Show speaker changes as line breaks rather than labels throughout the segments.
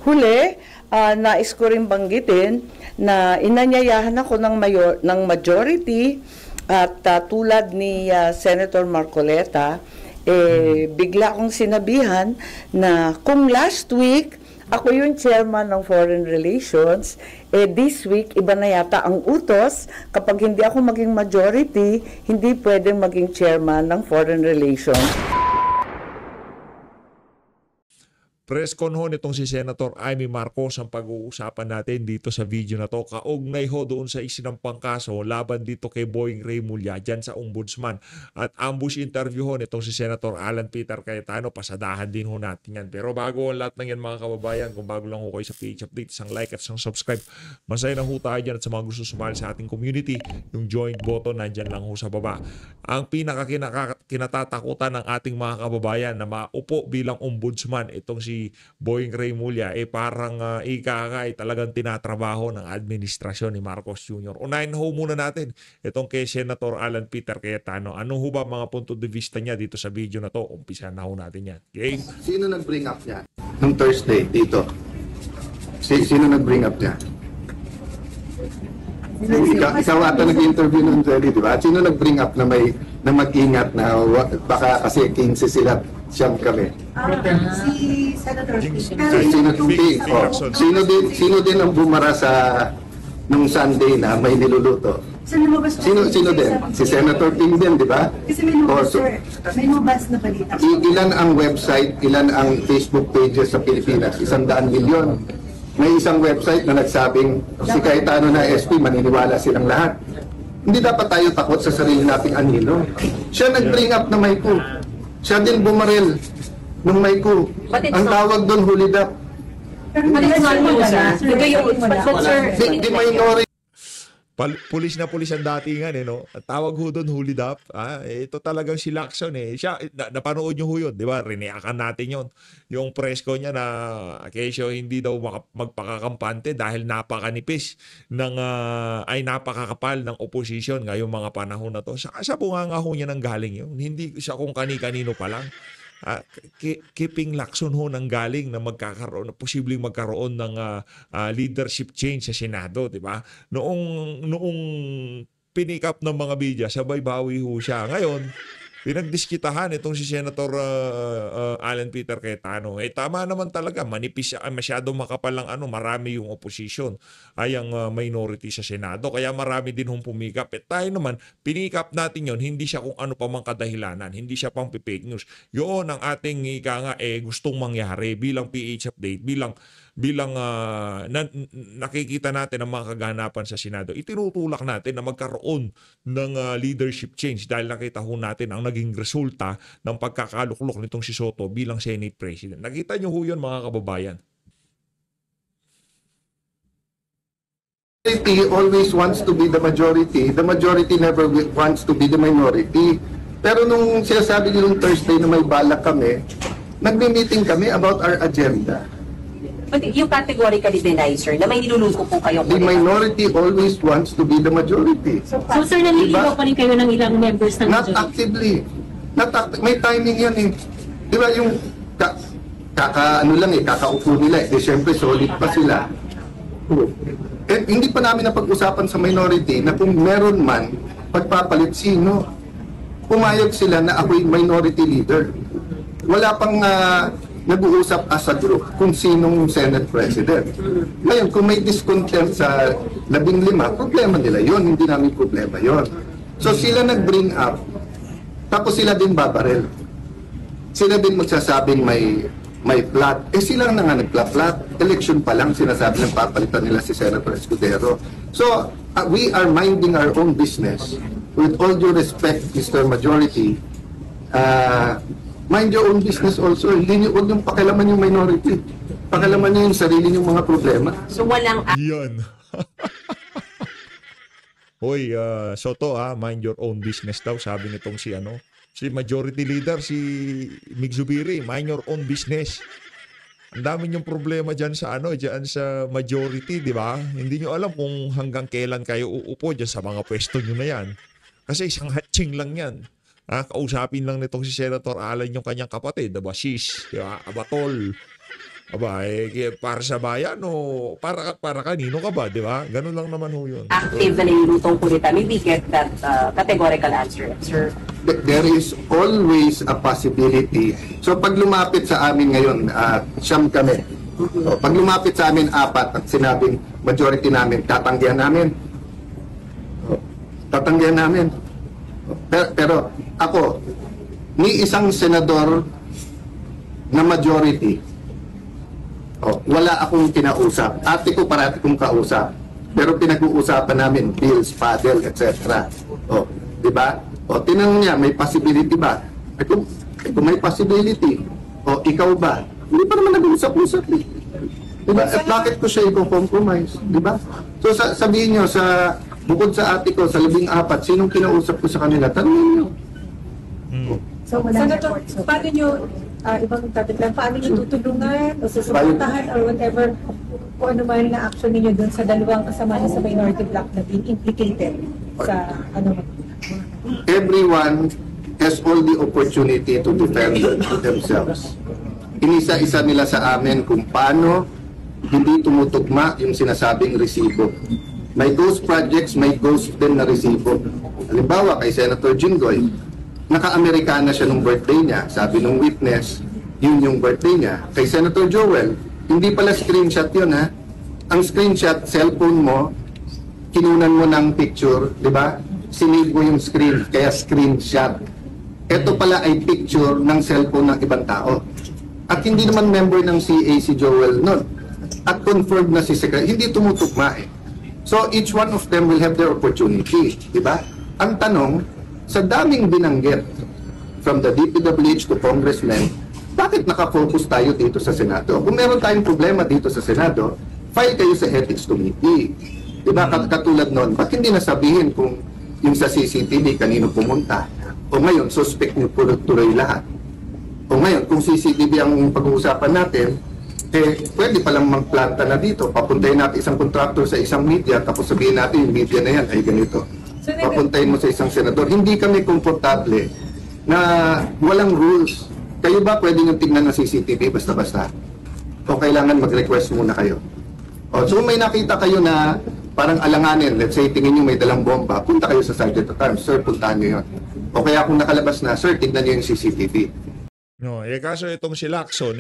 Huli, nais ko rin banggitin na inanyayahan ako ng majority at tulad ni Senator Marcoleta, bigla akong sinabihan na kung last week ako yung chairman ng Foreign Relations, this week iba na yata ang utos. Kapag hindi ako maging majority, hindi pwedeng maging chairman ng Foreign Relations.
Press con ho nitong si Senator Amy Marcos ang pag-uusapan natin dito sa video na to. Kaugnay ho doon sa isinampang kaso laban dito kay Boying Remulla dyan sa Ombudsman. At ambush interview ho nitong si Senator Alan Peter Cayetano. Pasadahan din ho natin yan. Pero bago ang lahat ng yan mga kababayan, kung bago lang ho kayo sa PH Update, isang like at isang subscribe. Masaya na ho tayo dyan at sa mga gusto sumali sa ating community, yung join button nandyan lang ho sa baba. Ang pinaka-kinatatakutan ng ating mga kababayan na maupo bilang ombudsman itong si Boying Remulla parang talagang tinatrabaho ng administrasyon ni Marcos Jr. Unahin ho muna natin itong kay Senator Alan Peter Cayetano. Ano ho ba mga punto de vista niya dito sa video na to? Umpisa na ho natin yan. Okay?
Sino nag-bring up niya nung Thursday dito? Sino nag-bring up niya? Ikaw ata nag-interview ng Jelly, di ba? Sino nag-bring up na mag-ingat na baka kasi 15 sila siyam kami?
Si Senator
Sino din ang bumara sa nung Sunday na may niluluto? Sino din? Si Senator Ting din, di ba?
Kasi may lumabas na balita.
Ilan ang website, ilan ang Facebook pages sa Pilipinas? 100 milyon. May isang website na nagsabing si Cayetano na SP, maniniwala silang lahat. Hindi dapat tayo takot sa sarili nating anino. Siya nag-bring up na Mayku. Siya din bumaril ng Mayku. Ang tawag doon, hold up. Di minority.
Pulis na pulis ang datingan no? At tawag ho doon, hold up. Ito talagang si Lacson Siya, napanood nyo ho yun, di ba? Riniakan natin yun. Yung presko niya na kesyo hindi daw magpakakampante dahil napakanipis napakakapal ng opposition ngayong mga panahon na to. Sa bunganga ho niya nang galing yun. Hindi siya kung kani-kanino pa lang. Keeping Lacson ho nang galing na posibleng magkaroon ng leadership change sa Senado, di ba? Noong pinick up ng mga media, sabay bawi ho siya. Ngayon, pinagdiskitahan itong si Senator Alan Peter Cayetano. Tama naman talaga, manipis siya, masyadong makapal lang marami yung opposition ay ang minority sa Senado. Kaya marami din hong pumikap. Tayo naman, pinikap natin yon, hindi siya kung ano pa mang kadahilanan, hindi siya pang fake news. Yun ang ating gustong mangyari bilang PH Update, bilang nakikita natin ang mga kaganapan sa Senado. Itinutulak natin na magkaroon ng leadership change dahil nakita ho natin ang naging resulta ng pagkakaluklok nitong si Soto bilang Senate President. Nakita nyo ho yun mga kababayan.
The majority always wants to be the majority. The majority never wants to be the minority. Pero nung sinasabi nilong Thursday na may balak kami, nagme-meeting kami about our agenda.
Yung categorically deny, sir, na may niluluto po kayo.
The minority always wants to be the majority.
So sir, naliligaw pa rin kayo ng ilang members ng
Not actively. May timing yan Di ba yung kakaupo nila siyempre solid pa sila. Hindi pa namin napag-usapan sa minority na kung meron man pagpapalit sino, pumayag sila na ako'y minority leader. Wala pang nag-uusap as a group kung sinong Senate President. Ngayon, kung may discontent sa 15, problema nila yon, hindi namin problema yon. So sila nag-bring up, tapos sila din babarel. Sila din magsasabing may plot. Sila na nga nagpla-plot. Election pa lang, sinasabi ng papalitan nila si Senator Escudero. So, we are minding our own business. With all due respect, Mr. Majority, mind your own business also. Hindi huwag yung pakialaman yung minority. Pakialaman nyo yung sarili yung mga problema.
So walang...
Yan. Hoy, Soto mind your own business daw. Sabi nitong si majority leader, si Mig Zubiri, mind your own business. Ang dami niyong problema dyan sa majority, di ba? Hindi niyo alam kung hanggang kailan kayo uupo dyan sa mga pwesto niyo na yan. Kasi isang hatching lang yan. Kausapin lang nitong si Senator Alan yung kanyang kapatid, diba? Sis, diba? Abatol. Aba, para sa bayan o para kanino ka ba, di ba? Ganun lang naman ho yun.
Active na nilulutong kulita. Maybe get that categorical answer, sir.
There is always a possibility. So pag lumapit sa amin ngayon, siyam kami. So, pag lumapit sa amin 4 at sinabing majority namin, tatanggihan namin. Tatanggihan namin. Pero ako, ni isang senador na majority, wala akong kinausap. Ate ko parati kong kausap. Pero pinag-uusapan namin bills, paddle, etc. Di ba? Tinanong niya, may possibility ba? Kung may possibility, ikaw ba? Hindi pa naman nag-uusap-usap eh. Diba? At bakit ko siya i-compromise? Diba? So sabihin nyo, bukod sa ate ko, sa 14, sinong kinausap ko sa kanila? Tanungin nyo.
So, Senator, paano nyo, ibang topic lang, paano nyo tutulungan o susuportahan or whatever kung ano man na action ninyo dun sa dalawang kasama sa minority bloc na being implicated sa
Everyone has all the opportunity to defend themselves. Inisa-isa nila sa amin kung paano hindi tumutugma yung sinasabing resibo. May ghost projects, may ghost din na resibo. Halimbawa, kay Senator Jinggoy, naka-Amerikana siya nung birthday niya. Sabi nung witness, yun yung birthday niya. Kay Senator Joel, hindi pala screenshot yun, ha? Ang screenshot, cellphone mo, kinunan mo ng picture, di ba? Sinave mo yung screen, kaya screenshot. Ito pala ay picture ng cellphone ng ibang tao. At hindi naman member ng CA si Joel nun. At confirmed na si Secretary, hindi tumutugma eh. So each one of them will have their opportunity, di ba? Ang tanong, sa daming binanggit, from the DPWH to congressmen, bakit nakafocus tayo dito sa Senado? Kung meron tayong problema dito sa Senado, file kayo sa Ethics Committee. Di ba? Katulad nun, ba't hindi nasabihin kung yung sa CCTV kanino pumunta? O ngayon, suspect nyo tuloy lahat. O ngayon, kung CCTV ang pag-uusapan natin, pwede palang magplanta na dito. Papuntahin natin isang contractor sa isang media, tapos sabihin natin yung media na yan ay ganito. Papuntahin mo sa isang senador. Hindi kami komportable na walang rules. Kayo ba pwede nyo tignan ng CCTV basta-basta? O kailangan mag-request muna kayo? So may nakita kayo na parang alanganin, let's say tingin nyo may dalang bomba, punta kayo sa Sergeant at Arms, sir, puntahan nyo yun. O kaya kung nakalabas na, sir, tignan nyo yung CCTV.
No, kaso itong si Lacson,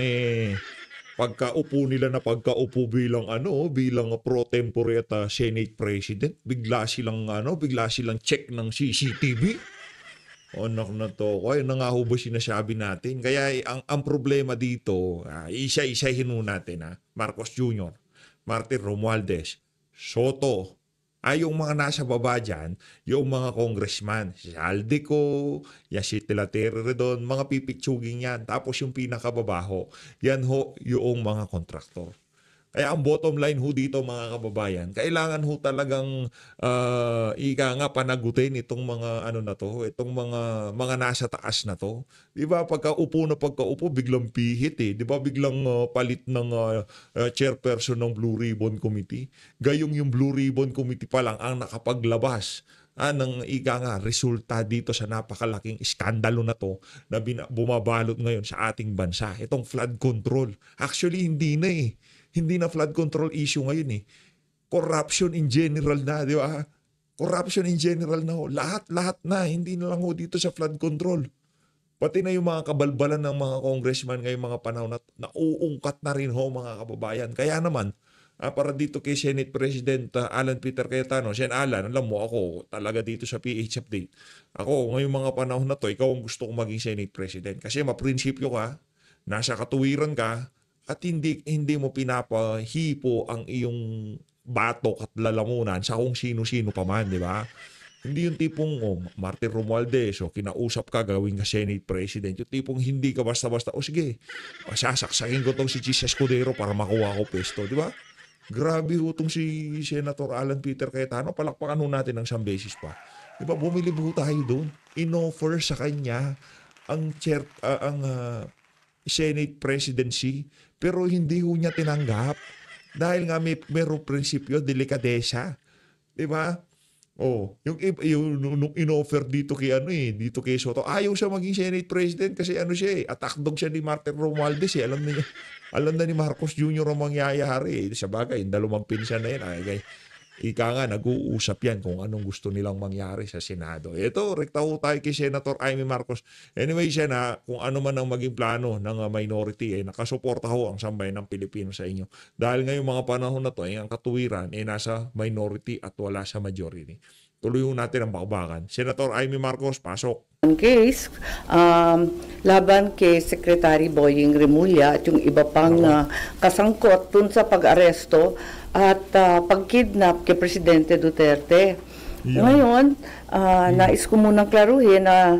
pagkaupo nila na pagkaupo bilang bilang pro tempore at Senate President, bigla silang check ng CCTV. Anak na to, kaya na nga ho ba sinasabi natin? Kaya ang problema dito, isa-isahin natin, Marcos Jr., Martin Romualdez, Soto, yung mga nasa baba dyan, yung mga congressman, si Saldico, si Telatere doon, mga pipitsuging yan. Tapos yung pinakababaho, yan ho yung mga kontraktor. Kaya ang bottom line ho dito mga kababayan, kailangan ho talagang panagutin itong mga itong mga nasa taas na to. 'Di ba pagkaupo biglang pihit eh. 'Di ba biglang palit ng chairperson ng Blue Ribbon Committee. Gayong yung Blue Ribbon Committee pa lang ang nakapaglabas ng resulta dito sa napakalaking iskandalo na to na bumabalot ngayon sa ating bansa. Itong flood control. Actually hindi na eh. Hindi na flood control issue ngayon eh. Corruption in general na, di ba? Corruption in general na ho. Lahat na. Hindi na lang ho dito sa flood control. Pati na yung mga kabalbalan ng mga congressman ngayong mga panahon na nauungkat na rin ho mga kababayan. Kaya naman, para dito kay Senate President Alan Peter Cayetano, Sen Alan, alam mo ako talaga dito sa PH Update. Ako ngayong mga panahon na to, ikaw ang gusto kong maging Senate President. Kasi maprinsipyo ka, nasa katuwiran ka, at hindi mo pinapahipo ang iyong batok at lalamunan sa kung sino-sino pa man, di ba? Hindi yung tipong Martin Romualdez, kinausap ka, gawin ka Senate President. Yung tipong hindi ka basta-basta, sige, sasaksakin ko tong si Chis Escudero para makuha ko pesto, di ba? Grabe ho tong si Senator Alan Peter Cayetano, palakpakan ho natin ng isang beses pa. Di ba, bumili ho tayo doon. In-offer sa kanya ang Senate presidency, pero hindi ho niya tinanggap dahil nga merong prinsipyo, delikadesa. Di ba? Oh, yung nung inoffer dito kay dito kay Soto, ayaw siya maging Senate President kasi siya attack dog siya ni Martin Romualdez alam na ni Marcos Jr. ang mangyayari. Sa bagay, dalawang pinsan na yan. Ika nga, nag-uusap yan kung anong gusto nilang mangyari sa Senado. Ito, rekta ho tayo kay Senator Amy Marcos. Anyway, siya na kung ano man ang maging plano ng minority, nakasuporta ho ang sambayan ng Pilipino sa inyo. Dahil ngayong mga panahon na to, ang katuwiran nasa minority at wala sa majority. Tuloy ho natin ang bakbakan. Senator Amy Marcos, pasok.
Ang case laban kay Secretary Boying Remulla at yung iba pang kasangkot dun sa pag-aresto at pag-kidnap kay Presidente Duterte.
Yeah.
Ngayon, nais ko munang klaruhin na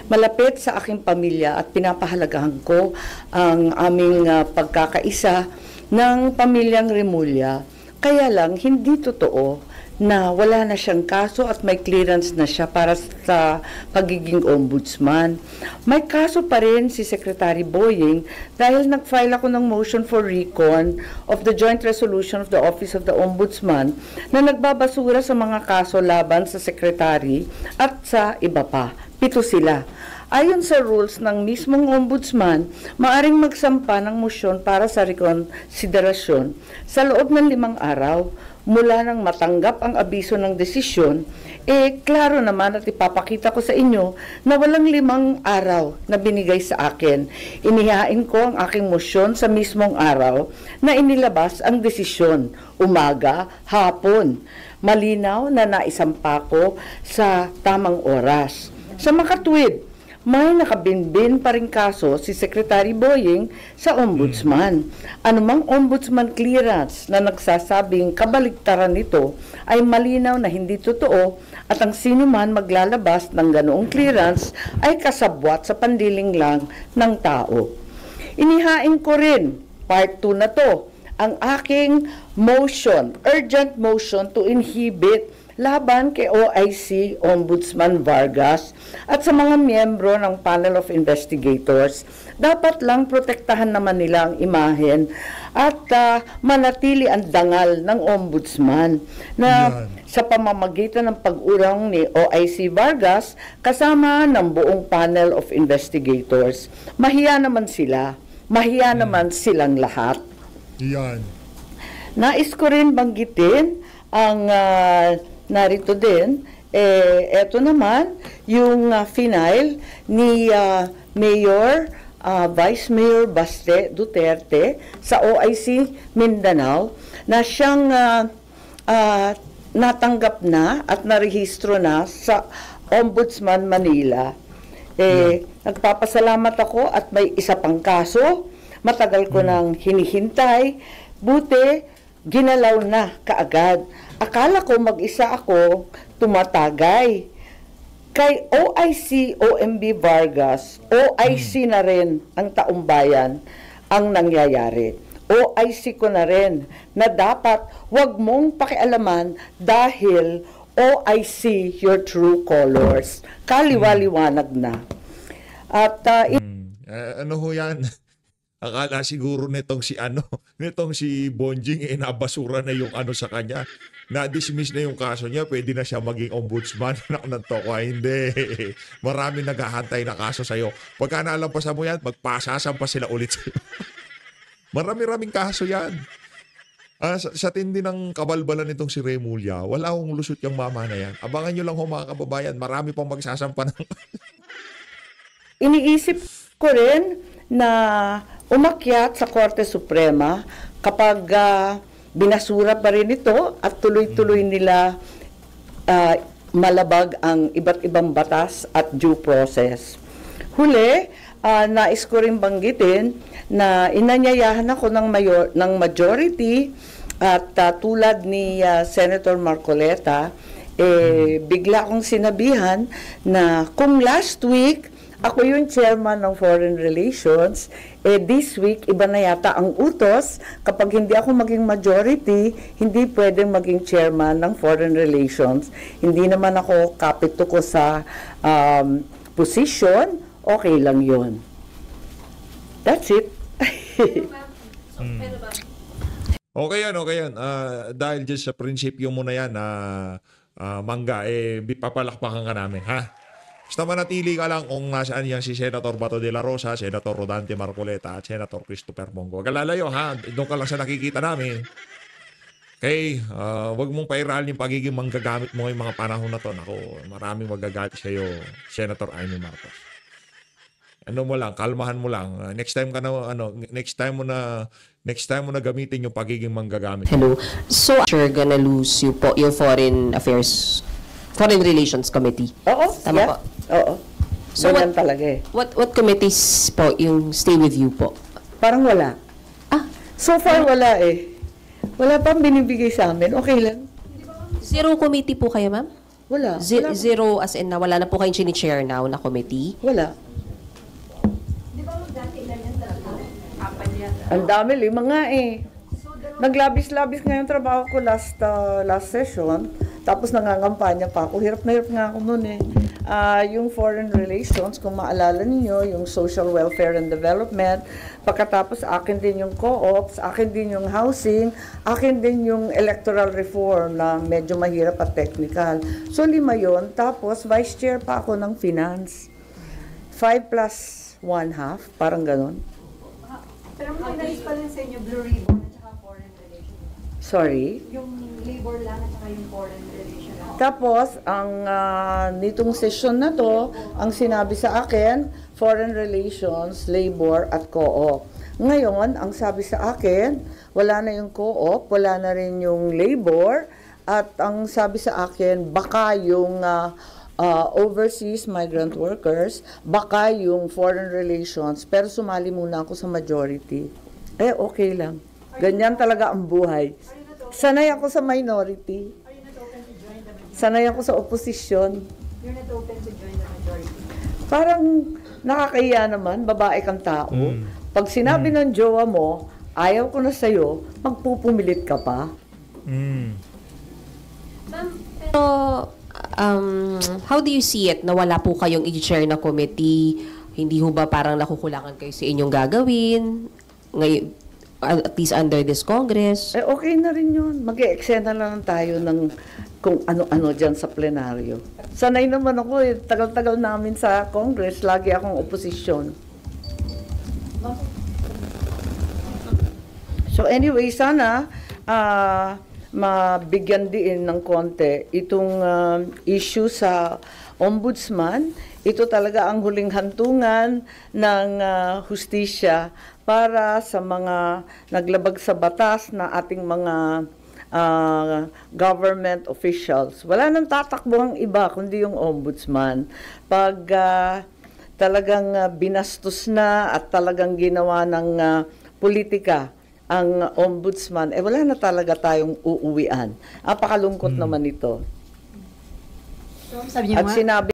malapit sa aking pamilya at pinapahalagahan ko ang aming pagkakaisa ng pamilyang Remulla. Kaya lang, hindi totoo na wala na siyang kaso at may clearance na siya para sa pagiging ombudsman. May kaso pa rin si Secretary Boying dahil nag-file ako ng motion for recon of the joint resolution of the Office of the Ombudsman na nagbabasura sa mga kaso laban sa Secretary at sa iba pa. 7 sila. Ayon sa rules ng mismong ombudsman, maaring magsampa ng motion para sa rekonsiderasyon sa loob ng 5 araw mula nang matanggap ang abiso ng desisyon. Klaro naman at ipapakita ko sa inyo na walang 5 araw na binigay sa akin. Inihain ko ang aking motion sa mismong araw na inilabas ang desisyon, umaga, hapon. Malinaw na naisampa ko sa tamang oras. Sa makatwid, may nakabinbin pa rin kaso si Secretary Boying sa ombudsman. Anumang ombudsman clearance na nagsasabing kabaligtaran nito ay malinaw na hindi totoo at ang sino man maglalabas ng ganoong clearance ay kasabwat sa pandiling lang ng tao. Inihain ko rin, part 2 na to, ang aking motion, urgent motion to inhibit laban kay OIC Ombudsman Vargas at sa mga miyembro ng panel of investigators. Dapat lang protektahan naman nila ang imahen at manatili ang dangal ng ombudsman na sa pamamagitan ng pag-urong ni OIC Vargas kasama ng buong panel of investigators. Mahiya naman sila. Mahiya naman silang lahat.
Yan.
Nais ko rin banggitin ang narito din, eto naman, yung final ni Mayor, Vice Mayor Baste Duterte sa OIC Mindanao na siyang natanggap na at narehistro na sa Ombudsman Manila. Nagpapasalamat ako at may isa pang kaso. Matagal ko nang hinihintay. Buti, ginalaw na kaagad. Akala ko mag-isa ako tumatagay. Kay OIC OMB Vargas, OIC na rin ang taumbayan ang nangyayari. OIC ko na rin na dapat wag mong pakialaman dahil OIC your true colors. Kaliwaliwanag na. At
ano ho yan? Akala siguro nitong si Bonjing nabasura na yung sa kanya. Na-dismiss na yung kaso niya, pwede na siya maging ombudsman. Ng toko, hindi. Marami naghahantay na kaso sa'yo. Pagka nalampasan mo yan, magpasasampa sila ulit sa'yo. Marami-raming kaso yan. Sa tindi ng kabalbalan nitong si Remulla, wala akong lusot yung mama na yan. Abangan nyo lang mga kababayan, marami pang magsasampa ng...
Iniisip ko rin na umakyat sa Korte Suprema kapag binasura pa rin ito at tuloy-tuloy nila malabag ang iba't ibang batas at due process. Huli, nais ko rin banggitin na inanyayahan ako ng majority at tulad ni Senator Marcoleta, bigla akong sinabihan na kung last week ako yung chairman ng Foreign Relations, this week, iba na yata ang utos. Kapag hindi ako maging majority, hindi pwedeng maging chairman ng Foreign Relations. Hindi naman ako kapito ko sa position, okay lang yun. That's it.
Okay yan, okay yan. Dahil dyan sa prinsipyo mo na yan na Mangga, papalakpakan ka namin, ha? Basta manatili ka lang kung nasaan yan si Senator Bato de la Rosa, Senator Rodante Marcoleta, at Senator Christopher Bongo. Huwag ka lalayo, ha? Doon ka lang sa nakikita namin. Okay, wag mong pairalin yung pagiging manggagamit mo ngayong mga panahon na to. Naku, maraming magagalit sa iyo, Senator Amy Marcos. Ano mo lang, kalmahan mo lang. Next time mo na gamitin yung pagiging manggagamit.
Hello. So, you're gonna lose your Foreign Relations Committee.
Oo,
Tama
yeah.
po.
Oo.
So,
Ganyan talaga eh.
What committees po yung stay with you po?
Parang wala.
Ah,
So far, wala eh. Wala pang binibigay sa amin. Okay lang.
zero committee po kayo, ma'am?
Wala. Wala.
Zero as in na wala na po kayong chini-chair now na committee?
Wala. Ang dami, 5 nga eh. Naglabis-labis nga yung trabaho ko last session. Tapos nangangampanya pa ako. Hirap na hirap nga ako noon eh. Yung foreign relations, kung maalala niyo, yung social welfare and development. Pagkatapos akin din yung co-ops, akin din yung housing, akin din yung electoral reform na medyo mahirap at technical. So 5 yon. Tapos vice chair pa ako ng finance. 5 plus 1/2, parang ganun.
Pero may nais pa rin sa inyo, Blue Ribbon at saka Foreign Relations.
Sorry?
Yung labor lang at saka yung Foreign Relations.
Tapos, ang nitong session na to, ang sinabi sa akin, Foreign Relations, Labor at Co-op. Ngayon, ang sabi sa akin, wala na yung Co-op, wala na rin yung Labor, at ang sabi sa akin, baka yung overseas migrant workers, baka yung foreign relations, pero sumali muna ako sa majority. Okay lang. Ganyan talaga ang buhay. Sanay ako sa minority. Sanay ako sa opposition.
You're not open to join the majority.
Parang nakakaya naman, babae kang tao. Pag sinabi ng jowa mo, ayaw ko na sa'yo, magpupumilit ka pa.
Pero, how do you see it na wala po kayong i-chair na committee? Hindi ho ba parang nakukulangan kayo sa inyong gagawin? Ngayon, at least under this Congress?
Okay na rin yun. Mag-e-eksena lang tayo ng kung ano-ano dyan sa plenaryo. Sanay naman ako eh. Tagal-tagal namin sa Congress, lagi akong oposisyon. So anyway, sana mabigyan din ng konti itong issue sa ombudsman. Ito talaga ang huling hantungan ng hustisya para sa mga naglabag sa batas na ating mga government officials. Wala nang tatakbo ang iba kundi yung ombudsman. Pag talagang binastos na at talagang ginawa ng politika ang ombudsman, wala na talaga tayong uuwian. Apakalungkot naman ito.
So, sabi niyo
At
nga,
sinabi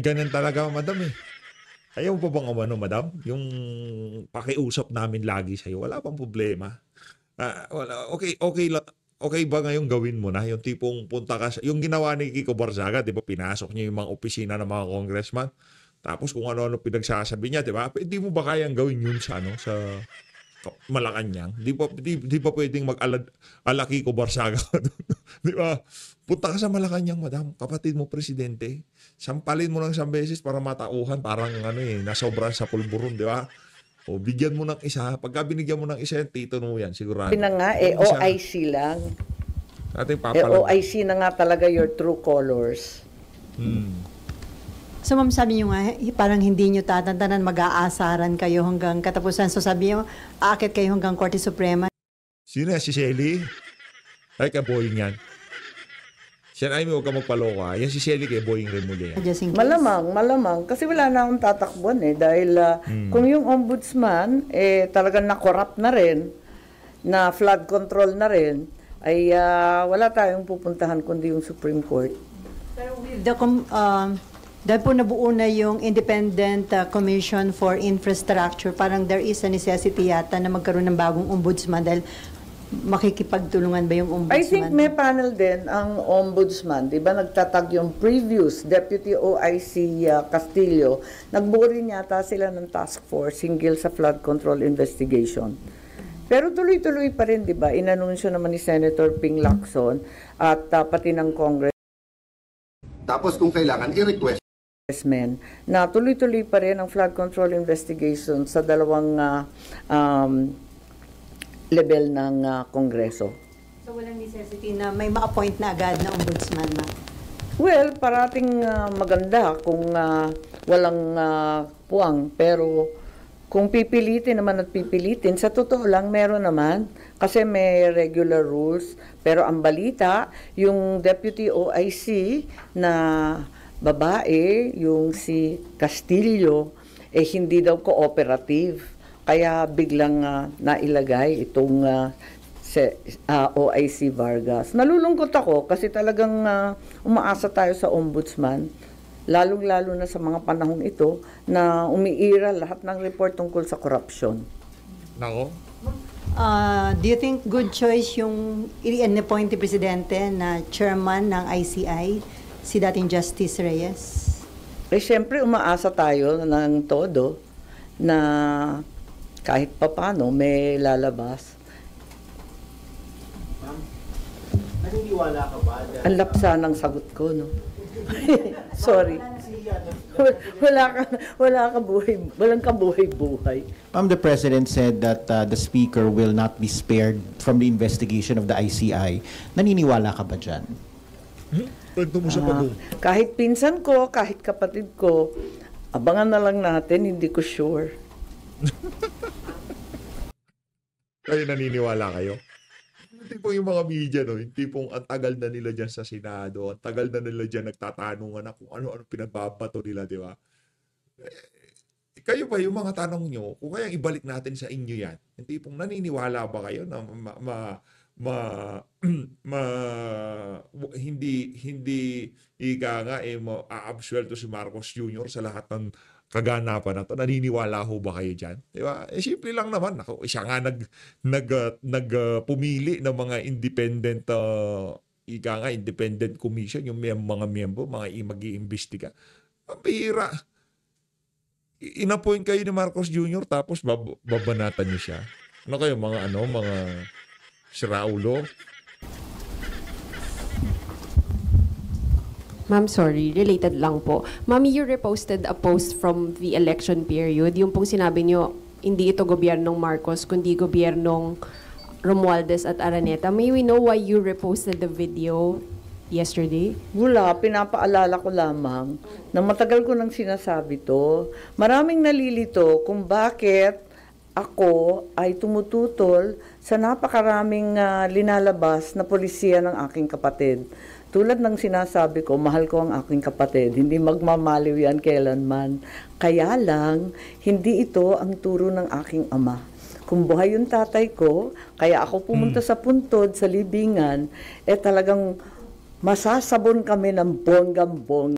Ganun talaga, madam eh. Ayaw pa bang madam? Yung pakiusap namin lagi sa'yo, wala pang problema. Wala, okay ba ngayon gawin mo na? Yung tipong punta ka yung ginawa ni Kiko Barzaga, di ba? Pinasok niya yung mga opisina ng mga congressman. Tapos kung ano-ano pinagsasabi niya, di ba? Hindi mo ba kayang gawin yun sa Malacanang? Di pa pwedeng mag-ala Kiko Barzaga. Di ba? Punta ka sa Malacanang, madam. Kapatid mo, presidente. Sampalin mo ng isang beses para matauhan. Parang nasobran sa pulburon, di ba? O bigyan mo ng isa. Pagka binigyan mo ng isa, tito mo yan, sigurado.
na nga, OIC lang.
Ating papalag.
OIC na nga talaga your true colors.
so ma'am, sabi niyo nga, parang hindi niyo tatantanan, mag-aasaran kayo hanggang katapusan. So sabi niyo, aakit kayo hanggang Korte Suprema.
Sino yan? Si Shelly? Ay, ka Boeing yan. Siya ay huwag ka magpaloka. Yan si Shelly kay Boeing rin muli yan.
Just in case.
Malamang. Kasi wala na akong tatakbuhan dahil kung yung ombudsman, talagang na-corrupt na rin, na flood control na rin, ay wala tayong pupuntahan kundi yung Supreme Court.
Pero with dahil po nabuo na yung Independent Commission for Infrastructure, parang there is a necessity yata na magkaroon ng bagong ombudsman dahil makikipagtulungan ba yung ombudsman?
I think may panel din ang ombudsman. Di ba nagtatag yung previous Deputy OIC Castillo. Nagbuo rin yata sila ng task force hinggil sa flood control investigation. Pero tuloy-tuloy pa rin, di ba? Inanunsyo naman ni Senator Ping Lacson at pati ng
Tapos kung kailangan, i-request.
Congressmen na tuloy-tuloy pa rin ang flood control investigation sa dalawang level ng Kongreso.
So walang necessity na may ma-appoint na agad na ombudsman, ma'am?
Well, parating maganda kung walang puwang. Pero kung pipilitin naman at pipilitin, sa totoo lang meron naman kasi may regular rules. Pero ang balita, yung Deputy OIC na babae, yung si Castillo, hindi daw cooperative. Kaya biglang nailagay itong OIC Vargas. Nalulungkot ako kasi talagang umaasa tayo sa ombudsman, lalong-lalo na sa mga panahong ito na umiira lahat ng report tungkol sa korupsyon.
Nako.
Do you think good choice yung i-appoint ni Presidente na chairman ng ICI, si dating Justice Reyes?
Siyempre, umaasa tayo ng todo na kahit papano may lalabas.
Naniniwala ka ba?
Ang lapsa ng sagot ko, no? Sorry. Walang kabuhay-buhay.
The President said that the Speaker will not be spared from the investigation of the ICI. Naniniwala ka ba dyan?
Kwento mo sa pag
Kahit pinsan ko, kahit kapatid ko, abangan na lang natin, hindi ko sure.
Kayo naniniwala kayo? Yung tipong yung mga media, no? Yung tipong ang tagal na nila dyan sa Senado, ang tagal na nila dyan nagtatanungan na kung ano-ano pinagbabato nila, di ba? Kayo ba yung mga tanong nyo, kung kaya ibalik natin sa inyo yan, yung tipong naniniwala ba kayo na hindi ika nga ma-absuelto si Marcos Jr. sa lahat ng kaganapan na to? Naniniwala ho ba kayo dyan? Diba? Simple lang naman. Ako, siya nga pumili ng mga independent independent commission, yung mga miyembro, mga mag-iimbestiga. Ang bihira. Inapoint kayo ni Marcos Jr. tapos babanatan niyo siya. Ano kayo, mga siraulo?
Ma'am, sorry, related lang po. Ma'am, you reposted a post from the election period. Yung pong sinabi nyo, hindi ito gobyernong Marcos, kundi gobyernong Romualdez at Araneta. May we know why you reposted the video yesterday?
Wala, pinapaalala ko lamang na matagal ko nang sinasabi to. Maraming nalilito kung bakit ako ay tumututol sa napakaraming linalabas na polisiya ng aking kapatid. Tulad ng sinasabi ko, mahal ko ang aking kapatid. Hindi magmamaliw yan kailanman. Kaya lang, hindi ito ang turo ng aking ama. Kung buhay yung tatay ko, kaya ako pumunta sa puntod, sa libingan, talagang masasabon kami ng bonggang-bongga.